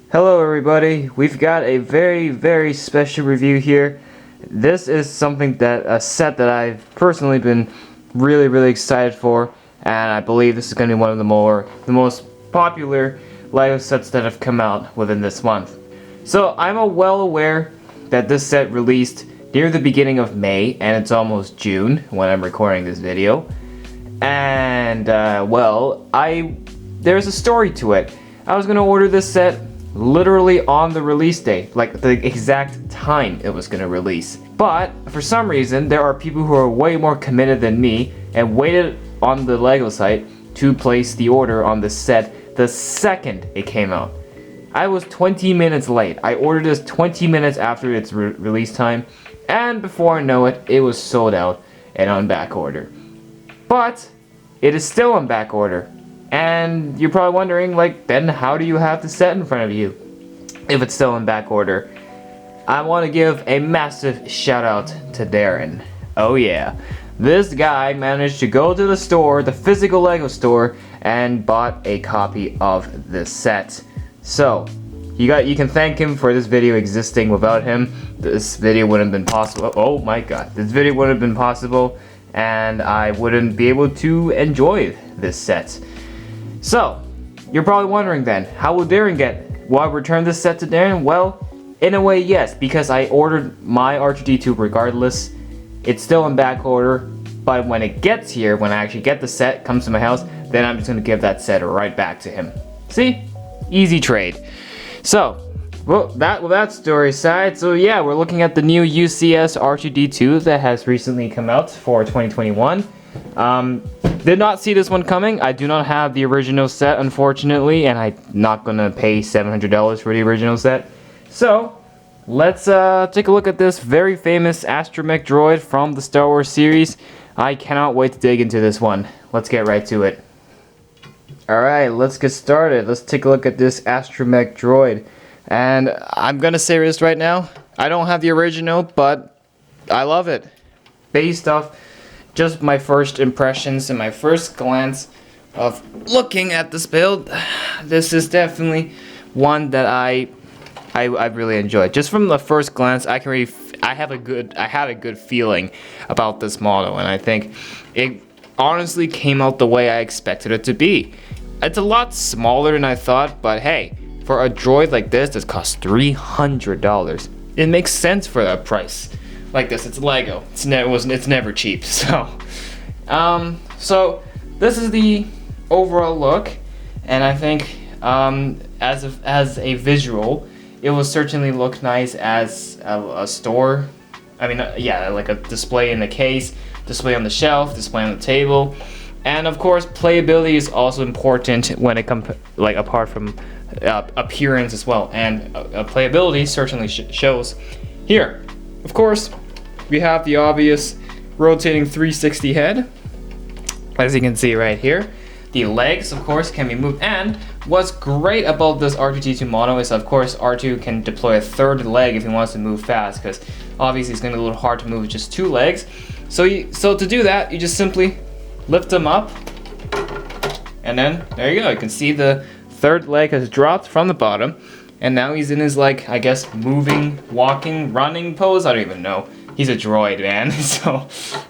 Hello everybody, we've got a very special review here. This is a set that I've personally been really excited for, and I believe this is going to be one of the most popular LEGO sets that have come out within this month. So I'm well aware that this set released near the beginning of May, and it's almost June when I'm recording this video. And there's a story to it. I was going to order this set literally on the release date, like the exact time it was going to release. But for some reason, there are people who are way more committed than me and waited on the LEGO site to place the order on the set the second it came out. I was 20 minutes late. I ordered this 20 minutes after its release time, and before I know it, it was sold out and on back order. But it is still on back order. And you're probably wondering, then how do you have the set in front of you if it's still in back order? I want to give a massive shout out to Darrin. Oh yeah, this guy managed to go to the store, the physical LEGO store, and bought a copy of this set. So you can thank him for this video existing. Without him, this video wouldn't have been possible. Oh my god, this video wouldn't have been possible, and I wouldn't be able to enjoy this set. So, you're probably wondering then, how will Darrin get? Will I return this set to Darrin? Well, in a way, yes, because I ordered my R2D2 regardless. It's still in back order, but when it gets here, when I actually get the set, comes to my house, then I'm just going to give that set right back to him. See? Easy trade. So, with that story aside, so yeah, we're looking at the new UCS R2D2 that has recently come out for 2021. Did not see this one coming. I do not have the original set, unfortunately, and I'm not gonna pay $700 for the original set. So let's take a look at this very famous Astromech Droid from the Star Wars series. I cannot wait to dig into this one. Let's get right to it. Alright, let's get started. Let's take a look at this Astromech Droid. And I'm gonna say this right now, I don't have the original, but I love it. Based off just my first impressions and my first glance of looking at this build, this is definitely one that I really enjoyed. Just from the first glance, I have a good feeling about this model, and I think it honestly came out the way I expected it to be. It's a lot smaller than I thought, but hey, for a droid like this that costs $300, it makes sense for that price. Like this, it's Lego. It's never cheap. So this is the overall look, and I think as a visual, it will certainly look nice as a store. I mean, yeah, like a display in the case, display on the shelf, display on the table, and of course, playability is also important when it comes apart from appearance as well. And playability certainly shows here. Of course, we have the obvious rotating 360 head, as you can see right here. The legs, of course, can be moved, and what's great about this R2D2 model is, of course, R2 can deploy a third leg if he wants to move fast, because obviously it's going to be a little hard to move with just two legs. So to do that, you just simply lift him up, and then there you go. You can see the third leg has dropped from the bottom, and now he's in his, I guess, moving, walking, running pose. I don't even know. He's a droid, man. So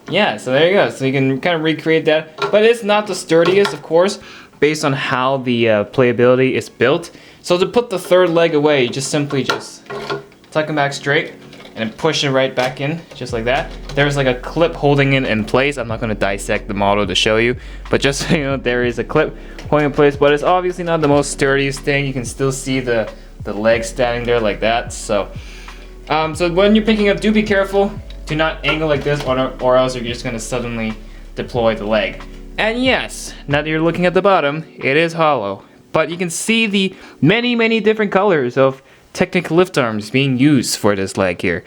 yeah, so there you go. So you can kind of recreate that, but it's not the sturdiest, of course, based on how the playability is built. So to put the third leg away, you just simply tuck him back straight and then push it right back in, just like that. There's like a clip holding it in place. I'm not going to dissect the model to show you, but just so you know, there is a clip holding in place, but it's obviously not the most sturdiest thing. You can still see the leg standing there like that. So when you're picking up, do be careful to not angle like this, or else you're just going to suddenly deploy the leg. And yes, now that you're looking at the bottom, it is hollow, but you can see the many different colors of Technic lift arms being used for this leg here.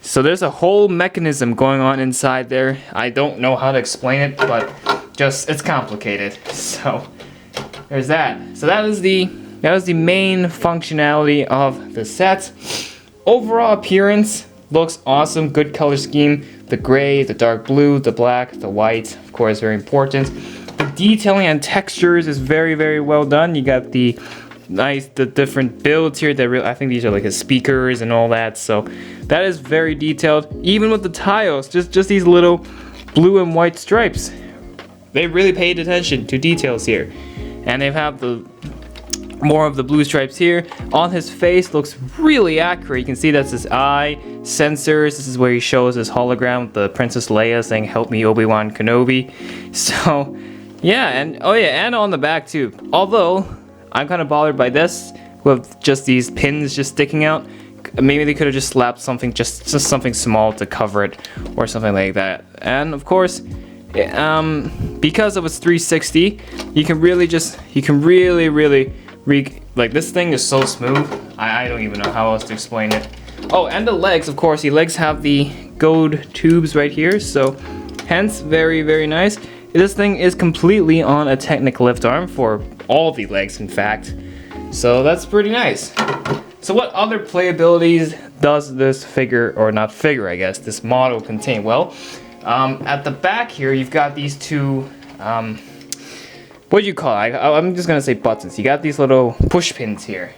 So there's a whole mechanism going on inside there. I don't know how to explain it, but it's complicated. So there's that. So that was the main functionality of the set. Overall appearance looks awesome. Good color scheme. The gray, the dark blue, the black, the white, of course, very important. The detailing and textures is very well done. You got the nice, the different builds here. I think these are like his speakers and all that. So that is very detailed. Even with the tiles, just these little blue and white stripes. They really paid attention to details here. And they have the more of the blue stripes here. On his face looks really accurate. You can see that's his eye, sensors. This is where he shows his hologram with the Princess Leia saying, "Help me, Obi-Wan Kenobi." So yeah, and oh yeah, and on the back too. Although I'm kind of bothered by this with just these pins just sticking out. Maybe they could have just slapped something, just something small to cover it or something like that. And of course, because of its 360, you can really like, this thing is so smooth. I don't even know how else to explain it. Oh, and the legs, of course, the legs have the gold tubes right here, so hence very, very nice. This thing is completely on a Technic lift arm for all the legs, in fact. So that's pretty nice. So what other playabilities does this figure, or not figure, I guess, this model contain? Well, at the back here, you've got these two, what do you call it? I'm just gonna say buttons. You got these little push pins here.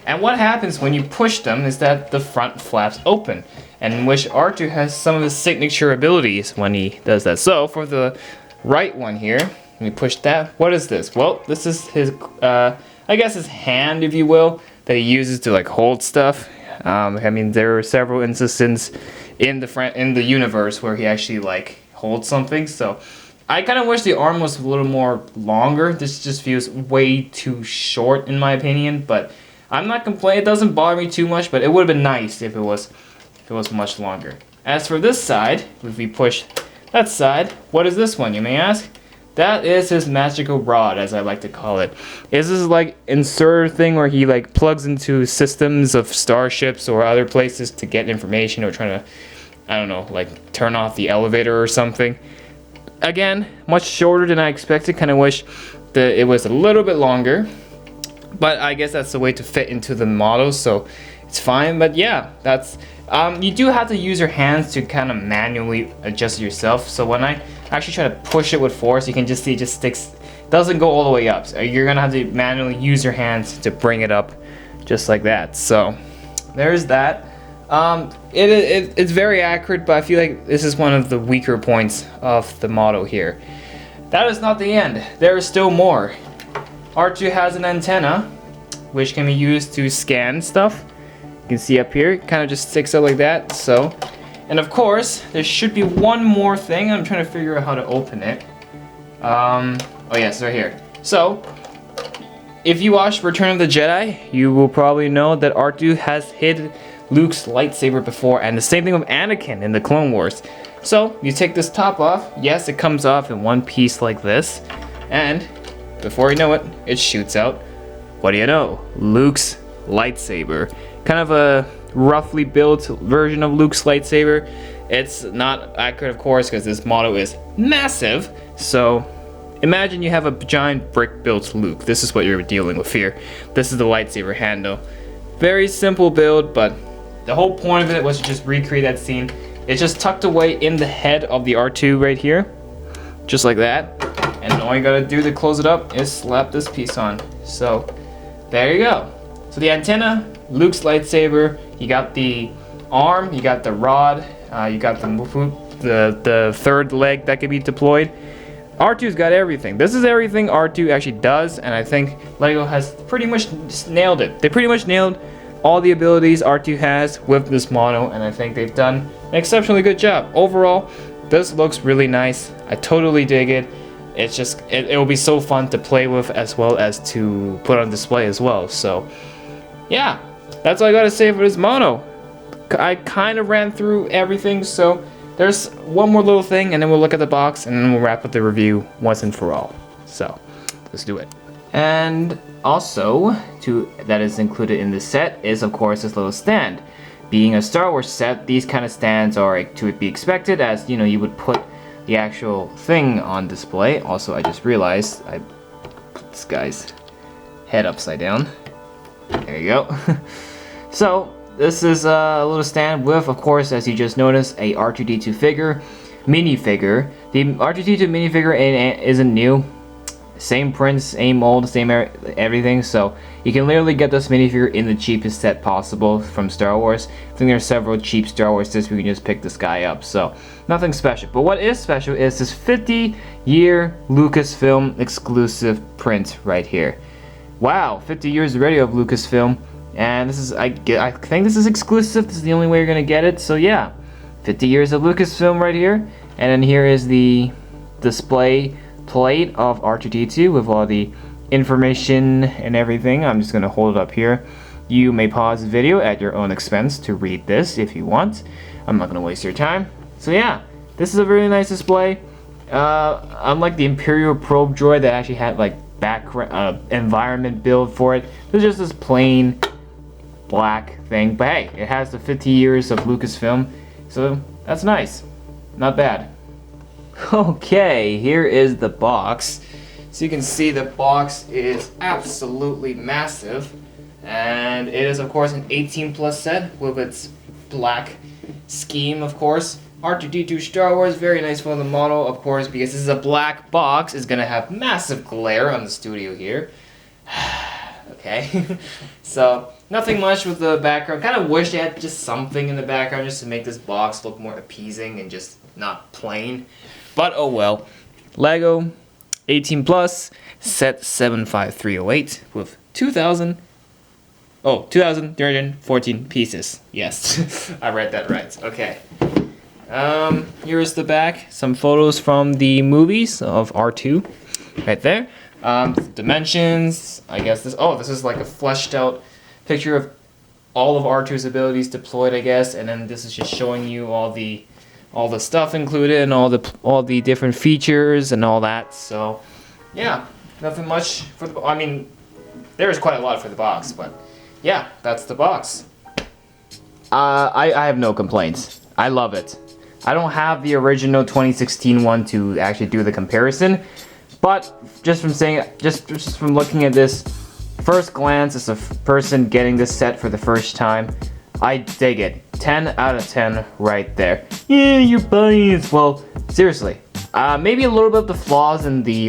And what happens when you push them is that the front flaps open, and in which R2 has some of his signature abilities when he does that. So for the right one here, let me push that. What is this? Well, this is his, I guess his hand, if you will, that he uses to like hold stuff. I mean, there are several instances in the universe where he actually like holds something. So I kind of wish the arm was a little more longer. This just feels way too short in my opinion, but I'm not complaining. It doesn't bother me too much, but it would have been nice if it was much longer. As for this side, if we push that side, what is this one, you may ask? That is his magical rod, as I like to call it. Is this like insert thing where he like plugs into systems of starships or other places to get information, or trying to, I don't know, like turn off the elevator or something. Again, much shorter than I expected. Kind of wish that it was a little bit longer, but I guess that's the way to fit into the model, so it's fine. But yeah, that's you do have to use your hands to kind of manually adjust it yourself. So when I actually try to push it with force, you can just see it just sticks, doesn't go all the way up. So you're gonna have to manually use your hands to bring it up, just like that. So there's that. It's very accurate, but I feel like this is one of the weaker points of the model here. That is not the end. There is still more. R2 has an antenna, which can be used to scan stuff. You can see up here, it kind of just sticks out like that. So, and of course, there should be one more thing. I'm trying to figure out how to open it. Oh yes, right here. So, if you watched Return of the Jedi, you will probably know that R2 has hid Luke's lightsaber before, and the same thing with Anakin in the Clone Wars. So, you take this top off. Yes, it comes off in one piece like this, and before you know it, it shoots out. What do you know? Luke's lightsaber. Kind of a roughly built version of Luke's lightsaber. It's not accurate, of course, because this model is massive. So imagine you have a giant brick built Luke. This is what you're dealing with here. This is the lightsaber handle. Very simple build, but the whole point of it was to just recreate that scene. It's just tucked away in the head of the R2 right here, just like that. And all you gotta do to close it up is slap this piece on. So there you go. So the antenna, Luke's lightsaber, you got the arm, you got the rod, you got the third leg that can be deployed. R2's got everything. This is everything R2 actually does, and I think LEGO has pretty much nailed it. They pretty much nailed all the abilities R2 has with this model, and I think they've done an exceptionally good job. Overall, this looks really nice. I totally dig it. It's just, it will be so fun to play with as well as to put on display as well. So yeah, that's all I gotta say for this mono. I kind of ran through everything, so there's one more little thing, and then we'll look at the box, and then we'll wrap up the review once and for all. So let's do it. And also, that is included in this set is of course this little stand. Being a Star Wars set, these kind of stands are to be expected, as you know, you would put the actual thing on display. Also, I just realized I put this guy's head upside down. There you go. So this is a little stand with, of course, as you just noticed, a R2D2 figure, minifigure. The R2D2 minifigure isn't new. same prints, same mold, same everything. So you can literally get this minifigure in the cheapest set possible from Star Wars. I think there's several cheap Star Wars sets where you can just pick this guy up. So nothing special. But what is special is this 50-year Lucasfilm exclusive print right here. Wow, 50 years already of Lucasfilm. And this is, I think this is exclusive. This is the only way you're gonna get it. So yeah, 50 years of Lucasfilm right here. And then here is the display plate of R2D2 with all the information and everything. I'm just gonna hold it up here. You may pause the video at your own expense to read this if you want. I'm not gonna waste your time. So yeah, this is a really nice display. Unlike the Imperial probe droid that actually had like background environment build for it, there's just this plain black thing. But hey, it has the 50 years of Lucasfilm, so that's nice. Not bad. Okay, here is the box. So you can see the box is absolutely massive, and it is of course an 18+ set with its black scheme, of course. R2D2 Star Wars, very nice for the model, of course, because this is a black box. It's gonna have massive glare on the studio here. Okay, so nothing much with the background. Kind of wish they had just something in the background just to make this box look more appeasing and just not plain. But oh well. Lego 18+, set 75308 with 2,314 pieces. Yes, I read that right. Okay. Here is the back. Some photos from the movies of R2 right there. Dimensions, I guess this is like a fleshed out picture of all of R2's abilities deployed, I guess, and then this is just showing you all the stuff included and all the different features and all that. So yeah, nothing much for the, I mean, there's quite a lot for the box, but yeah, that's the box. I have no complaints. I love it. I don't have the original 2016 one to actually do the comparison, but just from saying, just from looking at this first glance as a person getting this set for the first time, I dig it. 10 out of 10 right there. Yeah, you're biased. Well, seriously. Maybe a little bit of the flaws in the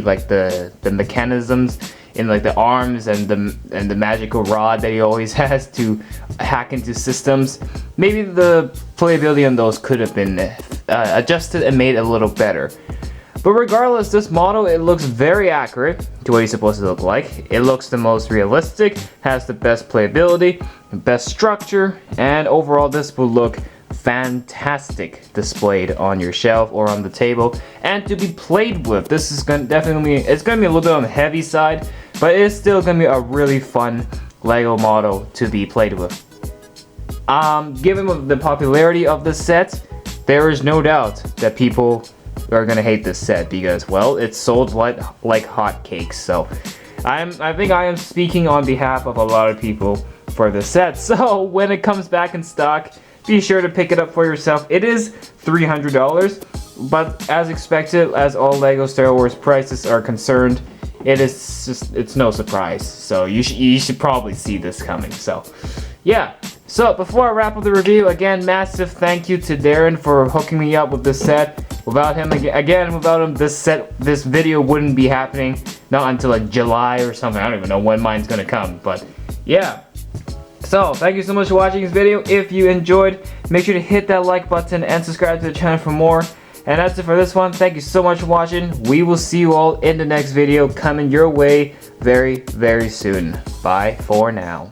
mechanisms in like the arms and the magical rod that he always has to hack into systems. Maybe the playability on those could have been adjusted and made a little better. But regardless, this model, it looks very accurate to what he's supposed to look like. It looks the most realistic, has the best playability, best structure, and overall this will look fantastic displayed on your shelf or on the table and to be played with. This is definitely, it's gonna be a little bit on the heavy side, but it's still gonna be a really fun Lego model to be played with. Given the popularity of this set, there is no doubt that people are gonna hate this set because, well, it's sold like hotcakes. So I think I am speaking on behalf of a lot of people for this set. So when it comes back in stock, be sure to pick it up for yourself. It is $300, but as expected, as all Lego Star Wars prices are concerned, it's no surprise. So you should probably see this coming. So yeah. So before I wrap up the review, again, massive thank you to Darrin for hooking me up with this set. Without him, this video wouldn't be happening, not until like July or something. I don't even know when mine's gonna come, but yeah. So thank you so much for watching this video. If you enjoyed, make sure to hit that like button and subscribe to the channel for more. And that's it for this one. Thank you so much for watching. We will see you all in the next video coming your way very, very soon. Bye for now.